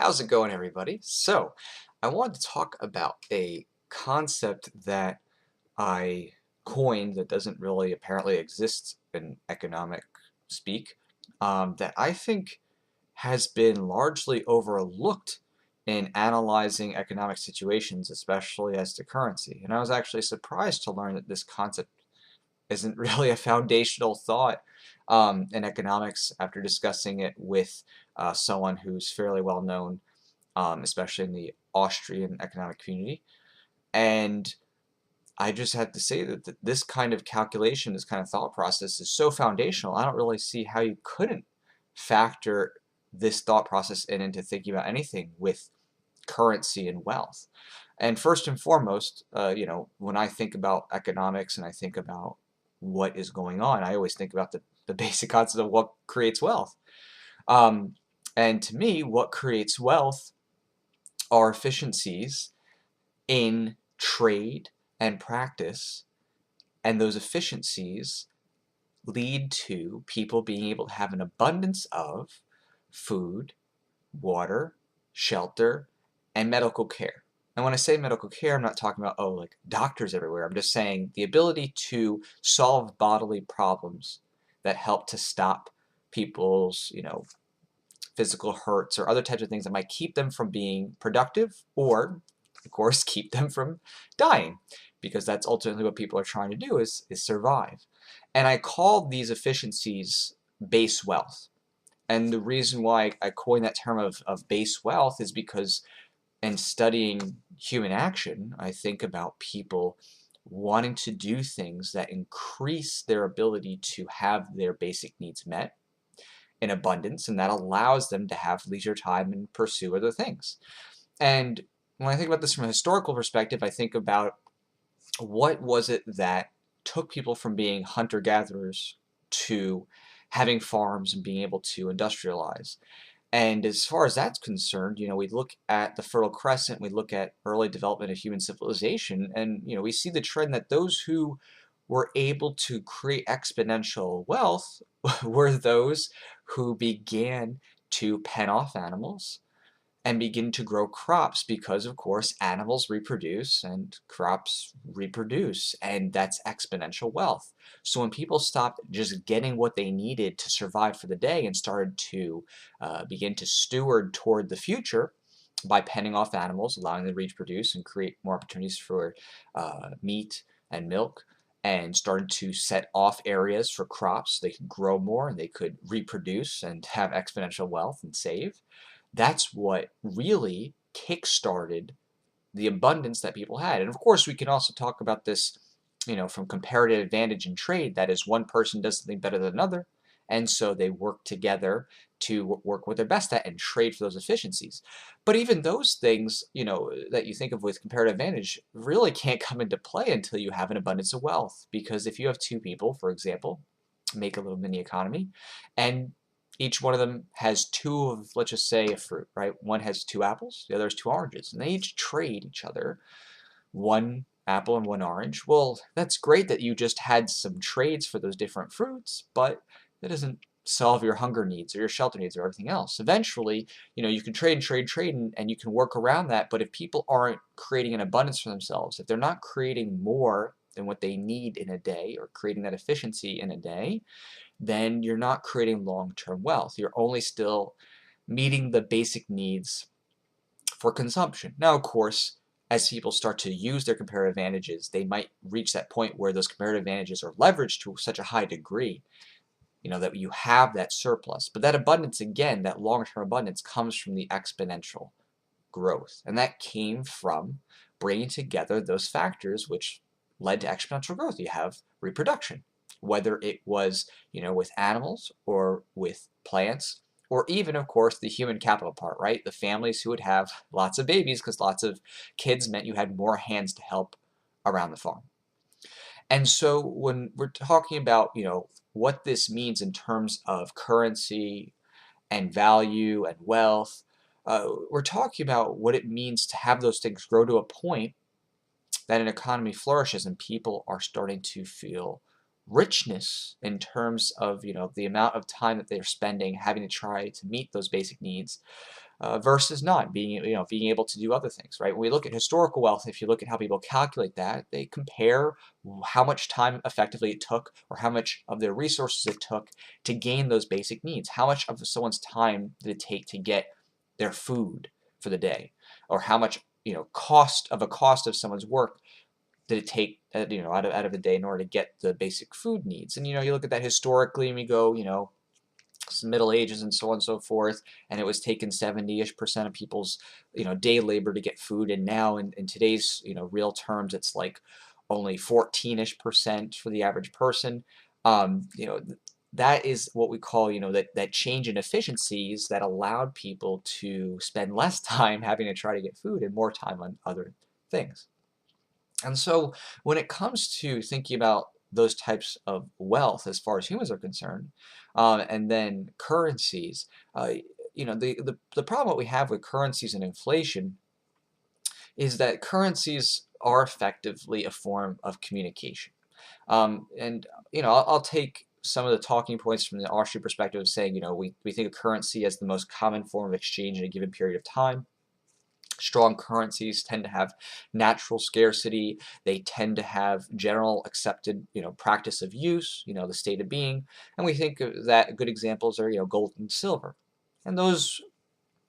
How's it going, everybody? So, I wanted to talk about a concept that I coined that doesn't really apparently exist in economic speak, that I think has been largely overlooked in analyzing economic situations, especially as to currency. And I was actually surprised to learn that this concept isn't really a foundational thought in economics after discussing it with someone who's fairly well known, especially in the Austrian economic community. And I just have to say that this kind of calculation, this kind of thought process is so foundational. I don't really see how you couldn't factor this thought process into thinking about anything with currency and wealth. And first and foremost, when I think about economics and I think about what is going on, I always think about the basic concept of what creates wealth. Um, and to me, what creates wealth are efficiencies in trade and practice, and those efficiencies lead to people being able to have an abundance of food, water, shelter, and medical care. And when I say medical care, I'm not talking about, oh, like doctors everywhere. I'm just saying the ability to solve bodily problems that help to stop people's, physical hurts or other types of things that might keep them from being productive or, of course, keep them from dying, because that's ultimately what people are trying to do is survive. And I call these efficiencies base wealth. And the reason why I coined that term of base wealth is because in studying human action, I think about people wanting to do things that increase their ability to have their basic needs met in abundance, and that allows them to have leisure time and pursue other things. And when I think about this from a historical perspective, I think about what was it that took people from being hunter-gatherers to having farms and being able to industrialize. And as far as that's concerned, we look at the Fertile Crescent, we look at early development of human civilization, and we see the trend that those who were able to create exponential wealth were those who began to pen off animals and begin to grow crops because, of course, animals reproduce and crops reproduce, and that's exponential wealth. So when people stopped just getting what they needed to survive for the day and started to begin to steward toward the future by penning off animals, allowing them to reproduce and create more opportunities for meat and milk, and started to set off areas for crops so they could grow more and they could reproduce and have exponential wealth and save. That's what really kick-started the abundance that people had. And of course, we can also talk about this, from comparative advantage in trade. That is, one person does something better than another, and so they work together to work what they're best at and trade for those efficiencies. But even those things, that you think of with comparative advantage really can't come into play until you have an abundance of wealth. Because if you have two people, for example, make a little mini economy, and each one of them has two of, let's just say, a fruit, right? One has two apples, the other has two oranges, and they each trade each other one apple and one orange. Well, that's great that you just had some trades for those different fruits, but that doesn't solve your hunger needs or your shelter needs or everything else. Eventually, you can trade and trade, trade, and you can work around that, but if people aren't creating an abundance for themselves, if they're not creating more than what they need in a day or creating that efficiency in a day, then you're not creating long-term wealth. You're only still meeting the basic needs for consumption. Now, of course, as people start to use their comparative advantages, they might reach that point where those comparative advantages are leveraged to such a high degree, that you have that surplus. But that abundance, again, that long-term abundance comes from the exponential growth. And that came from bringing together those factors which led to exponential growth. You have reproduction, whether it was, with animals or with plants, or even, of course, the human capital part, right? The families who would have lots of babies because lots of kids meant you had more hands to help around the farm. And so when we're talking about, what this means in terms of currency and value and wealth, we're talking about what it means to have those things grow to a point that an economy flourishes and people are starting to feel richness in terms of the amount of time that they're spending having to try to meet those basic needs versus not being able to do other things, right? When we look at historical wealth, if you look at how people calculate that, they compare how much time effectively it took or how much of their resources it took to gain those basic needs. How much of someone's time did it take to get their food for the day, or how much cost of someone's work did it take out of the day in order to get the basic food needs. And you look at that historically, and we go Middle Ages and so on and so forth, and it was taking 70-ish% of people's day labor to get food, and now in today's real terms, it's like only 14-ish% for the average person. That is what we call that change in efficiencies that allowed people to spend less time having to try to get food and more time on other things. And so when it comes to thinking about those types of wealth as far as humans are concerned, and then currencies, the problem that we have with currencies and inflation is that currencies are effectively a form of communication. And I'll take some of the talking points from the Austrian perspective of saying, we think of currency as the most common form of exchange in a given period of time. Strong currencies tend to have natural scarcity. They tend to have general accepted, practice of use, the state of being. And we think that good examples are, gold and silver. And those,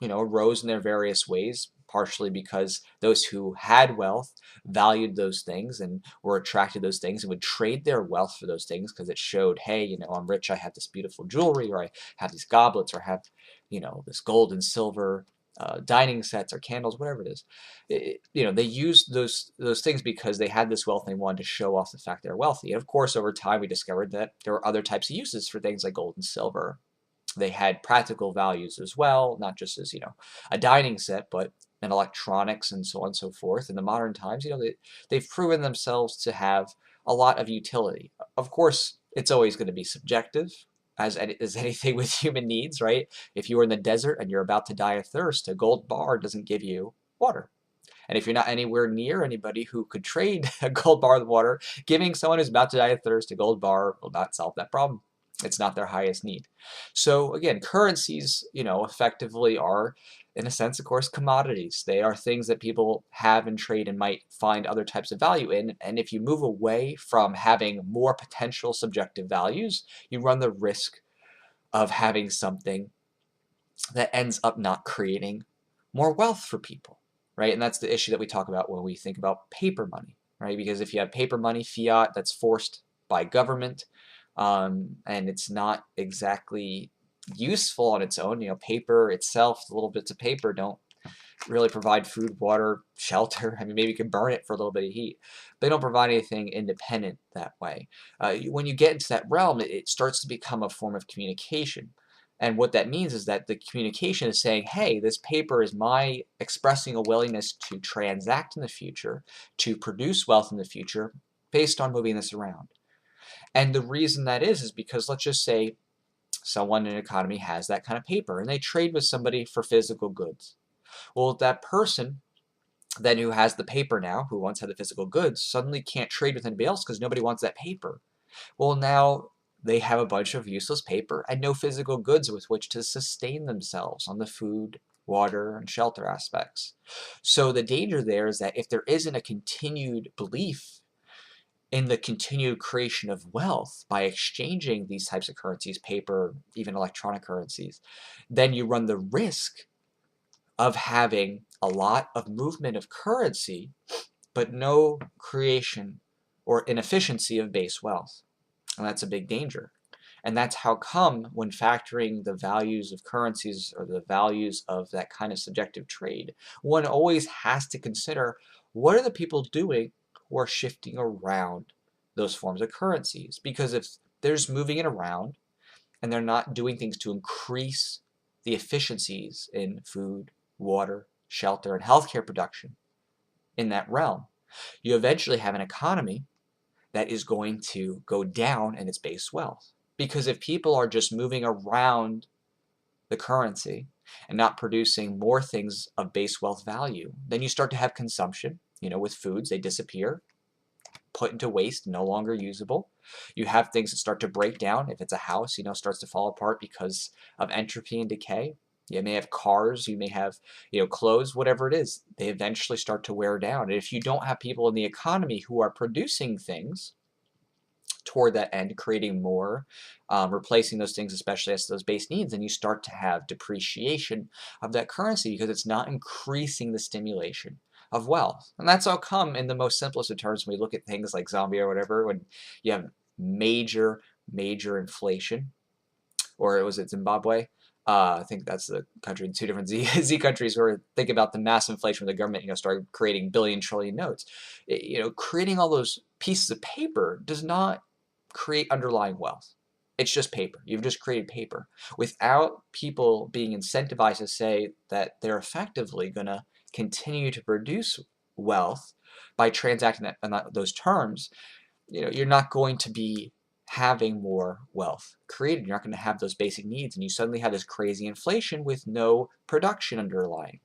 arose in their various ways, partially because those who had wealth valued those things and were attracted to those things and would trade their wealth for those things because it showed, hey, I'm rich, I have this beautiful jewelry, or I have these goblets, or I have, this gold and silver dining sets or candles, whatever it is. They used those things because they had this wealth and they wanted to show off the fact they're wealthy. And of course, over time, we discovered that there were other types of uses for things like gold and silver. They had practical values as well, not just as a dining set, but in electronics and so on and so forth. In the modern times, they've proven themselves to have a lot of utility. Of course, it's always going to be subjective, as anything with human needs, right? If you were in the desert and you're about to die of thirst, a gold bar doesn't give you water. And if you're not anywhere near anybody who could trade a gold bar with water, giving someone who's about to die of thirst a gold bar will not solve that problem. It's not their highest need. So again, currencies, effectively are, in a sense, of course, commodities. They are things that people have and trade and might find other types of value in. And if you move away from having more potential subjective values, you run the risk of having something that ends up not creating more wealth for people, right? And that's the issue that we talk about when we think about paper money, right? Because if you have paper money, fiat, that's forced by government, and it's not exactly useful on its own. Paper itself, the little bits of paper don't really provide food, water, shelter. I mean, maybe you can burn it for a little bit of heat. They don't provide anything independent that way. When you get into that realm, it starts to become a form of communication. And what that means is that the communication is saying, hey, this paper is my expressing a willingness to transact in the future, to produce wealth in the future, based on moving this around. And the reason that is because let's just say someone in an economy has that kind of paper and they trade with somebody for physical goods. Well, that person then who has the paper now, who once had the physical goods, suddenly can't trade with anybody else because nobody wants that paper. Well, now they have a bunch of useless paper and no physical goods with which to sustain themselves on the food, water, and shelter aspects. So the danger there is that if there isn't a continued belief in the continued creation of wealth by exchanging these types of currencies, paper, even electronic currencies, then you run the risk of having a lot of movement of currency, but no creation or inefficiency of base wealth. And that's a big danger. And that's how come when factoring the values of currencies or the values of that kind of subjective trade, one always has to consider what are the people doing who are shifting around those forms of currencies. Because if they're just moving it around and they're not doing things to increase the efficiencies in food, water, shelter, and healthcare production in that realm, you eventually have an economy that is going to go down in its base wealth. Because if people are just moving around the currency and not producing more things of base wealth value, then you start to have consumption. With foods, they disappear. put into waste, no longer usable. You have things that start to break down. If it's a house, starts to fall apart because of entropy and decay. You may have cars, you may have, clothes, whatever it is. They eventually start to wear down. And if you don't have people in the economy who are producing things toward that end, creating more, replacing those things, especially as those base needs, and you start to have depreciation of that currency because it's not increasing the stimulation of wealth. And that's how come, in the most simplest of terms, when we look at things like Zambia or whatever, when you have major inflation, or was it Zimbabwe? I think that's the country, two different Z countries where think about the mass inflation where the government, started creating billion trillion notes. Creating all those pieces of paper does not create underlying wealth. It's just paper. You've just created paper without people being incentivized to say that they're effectively going to continue to produce wealth by transacting that on those terms. You're not going to be having more wealth created. You're not going to have those basic needs, and you suddenly have this crazy inflation with no production underlying.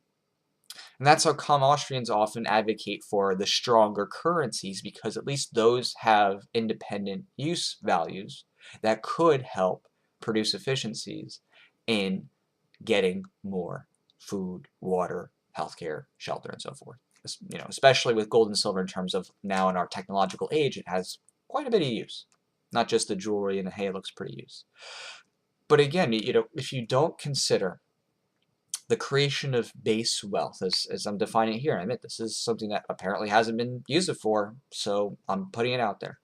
And that's how come Austrians often advocate for the stronger currencies, because at least those have independent use values that could help produce efficiencies in getting more food, water, healthcare, shelter, and so forth. Especially with gold and silver in terms of now in our technological age, it has quite a bit of use. Not just the jewelry and the hey, it looks pretty use. But again, if you don't consider the creation of base wealth, as I'm defining it here, I admit this is something that apparently hasn't been used before, so I'm putting it out there.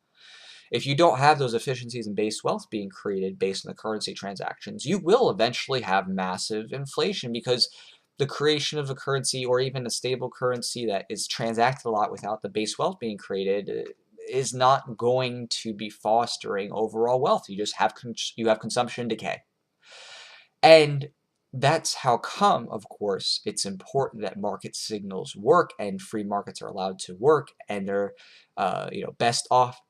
If you don't have those efficiencies and base wealth being created based on the currency transactions, you will eventually have massive inflation, because the creation of a currency, or even a stable currency that is transacted a lot without the base wealth being created, is not going to be fostering overall wealth. You just have consumption and decay. And that's how come, of course, it's important that market signals work and free markets are allowed to work, and they're best off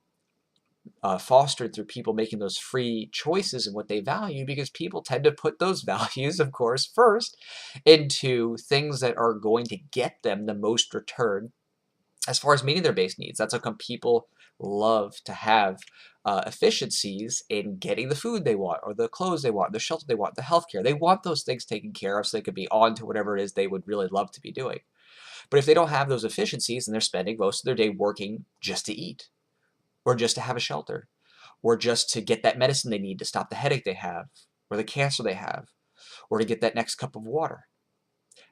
fostered through people making those free choices in what they value, because people tend to put those values, of course, first into things that are going to get them the most return as far as meeting their base needs. That's how come people love to have efficiencies in getting the food they want, or the clothes they want, the shelter they want, the healthcare. They want those things taken care of so they could be on to whatever it is they would really love to be doing. But if they don't have those efficiencies, then they're spending most of their day working just to eat, or just to have a shelter, or just to get that medicine they need to stop the headache they have, or the cancer they have, or to get that next cup of water.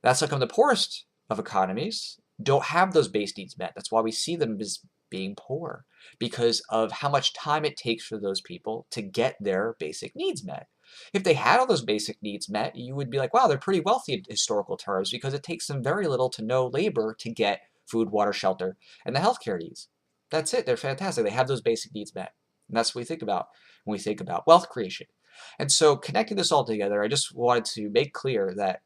That's how come the poorest of economies don't have those base needs met. That's why we see them as being poor, because of how much time it takes for those people to get their basic needs met. If they had all those basic needs met, you would be like, wow, they're pretty wealthy in historical terms, because it takes them very little to no labor to get food, water, shelter, and the healthcare needs. That's it. They're fantastic. They have those basic needs met. And that's what we think about when we think about wealth creation. And so, connecting this all together, I just wanted to make clear that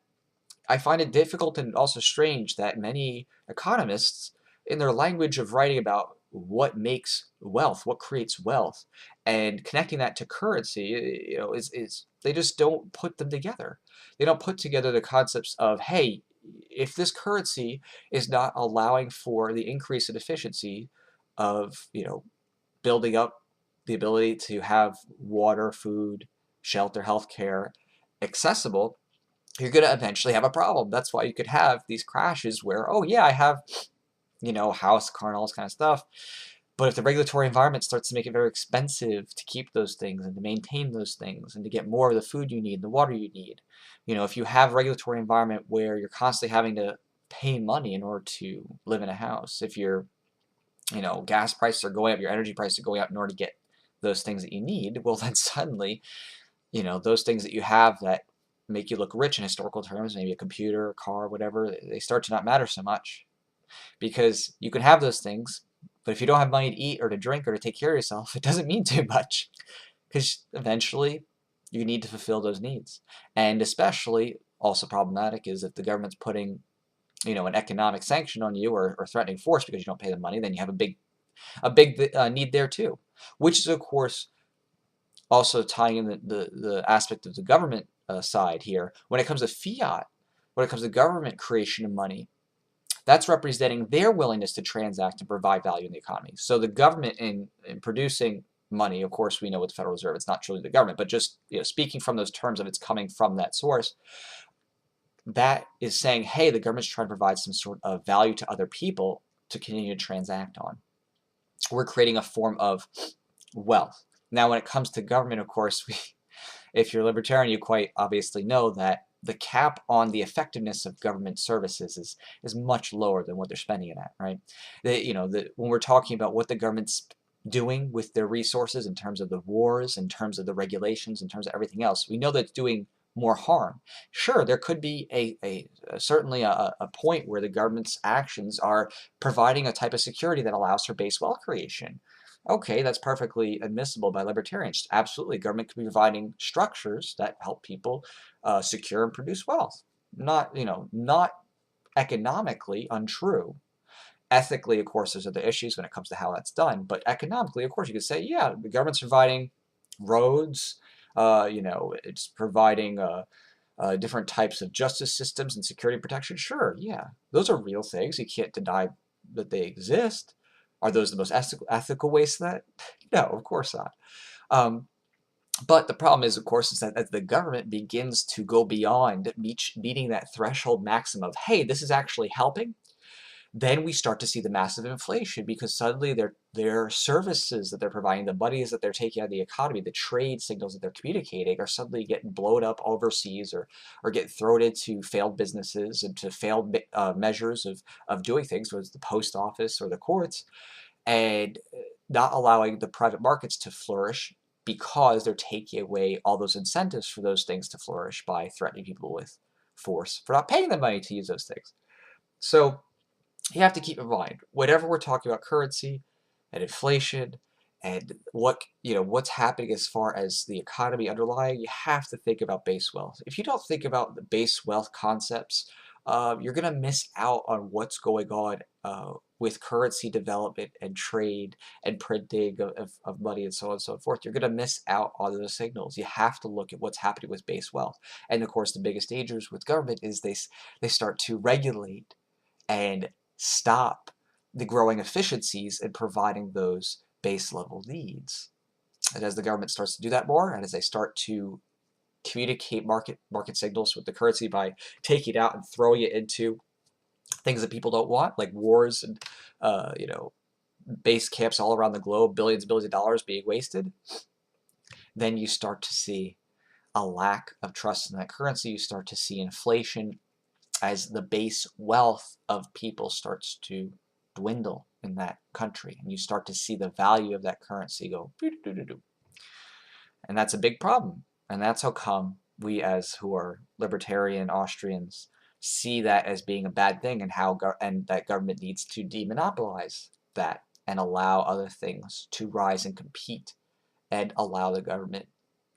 I find it difficult and also strange that many economists, in their language of writing about what makes wealth, what creates wealth, and connecting that to currency, is they just don't put them together. They don't put together the concepts of, hey, if this currency is not allowing for the increase in efficiency of, building up the ability to have water, food, shelter, healthcare accessible, you're going to eventually have a problem. That's why you could have these crashes where, oh yeah, I have, house, car, and all this kind of stuff. But if the regulatory environment starts to make it very expensive to keep those things and to maintain those things and to get more of the food you need, the water you need, if you have a regulatory environment where you're constantly having to pay money in order to live in a house, if your, gas prices are going up, your energy prices are going up in order to get those things that you need, well then suddenly, those things that you have that make you look rich in historical terms, maybe a computer, a car, whatever, they start to not matter so much. Because you can have those things, but if you don't have money to eat or to drink or to take care of yourself, it doesn't mean too much. Because eventually, you need to fulfill those needs. And especially, also problematic is if the government's putting, an economic sanction on you, or threatening force because you don't pay them money, then you have a big need there too. Which is, of course, also tying in the aspect of the government side here. When it comes to fiat, when it comes to government creation of money, That's representing their willingness to transact and provide value in the economy. So the government in producing money, of course, we know with the Federal Reserve, it's not truly the government, but just speaking from those terms of it's coming from that source, that is saying, hey, the government's trying to provide some sort of value to other people to continue to transact on. We're creating a form of wealth. Now, when it comes to government, of course, if you're libertarian, you quite obviously know that the cap on the effectiveness of government services is much lower than what they're spending it at, right? When we're talking about what the government's doing with their resources in terms of the wars, in terms of the regulations, in terms of everything else, we know that it's doing more harm. Sure, there could be certainly a point where the government's actions are providing a type of security that allows for base wealth creation. Okay, that's perfectly admissible by libertarians. Absolutely, government could be providing structures that help people secure and produce wealth. Not economically untrue. Ethically, of course, those are the issues when it comes to how that's done. But economically, of course, you could say, yeah, the government's providing roads. It's providing different types of justice systems and security protection. Sure, yeah, those are real things. You can't deny that they exist. Are those the most ethical ways to that? No, of course not. But the problem is, of course, is that as the government begins to go beyond meeting that threshold maximum of, hey, this is actually helping, then we start to see the massive inflation because suddenly their services that they're providing, the monies that they're taking out of the economy, the trade signals that they're communicating are suddenly getting blown up overseas or get thrown into failed businesses, into failed measures of doing things, whether it's the post office or the courts, and not allowing the private markets to flourish because they're taking away all those incentives for those things to flourish by threatening people with force for not paying them money to use those things. So you have to keep in mind, whenever we're talking about currency and inflation and what's happening as far as the economy underlying, you have to think about base wealth. If you don't think about the base wealth concepts, you're going to miss out on what's going on with currency development and trade and printing of money and so on and so forth. You're going to miss out on those signals. You have to look at what's happening with base wealth. And of course, the biggest dangers with government is they start to regulate and stop the growing efficiencies in providing those base level needs. And as the government starts to do that more, and as they start to communicate market signals with the currency by taking it out and throwing it into things that people don't want, like wars and base camps all around the globe, billions and billions of dollars being wasted, then you start to see a lack of trust in that currency. You start to see inflation as the base wealth of people starts to dwindle in that country, and you start to see the value of that currency go doo-doo-doo-doo-doo. And that's a big problem. And that's how come we, as who are libertarian Austrians, see that as being a bad thing, and and that government needs to demonopolize that and allow other things to rise and compete, and allow the government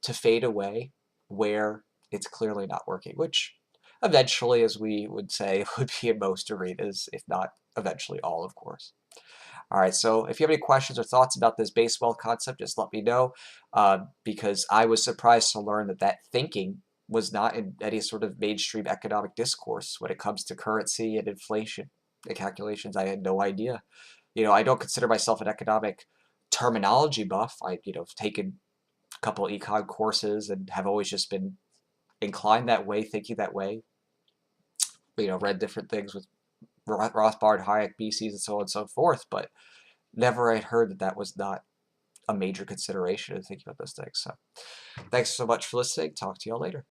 to fade away where it's clearly not working, which eventually, as we would say, would be in most arenas, if not eventually all, of course. All right, so if you have any questions or thoughts about this base wealth concept, just let me know, because I was surprised to learn that thinking was not in any sort of mainstream economic discourse when it comes to currency and inflation. The calculations, I had no idea. I don't consider myself an economic terminology buff. I've taken a couple of econ courses and have always just been inclined that way, thinking that way. Read different things with Rothbard, Hayek, BCs, and so on and so forth, but never had heard that was not a major consideration in thinking about those things. So thanks so much for listening. Talk to y'all later.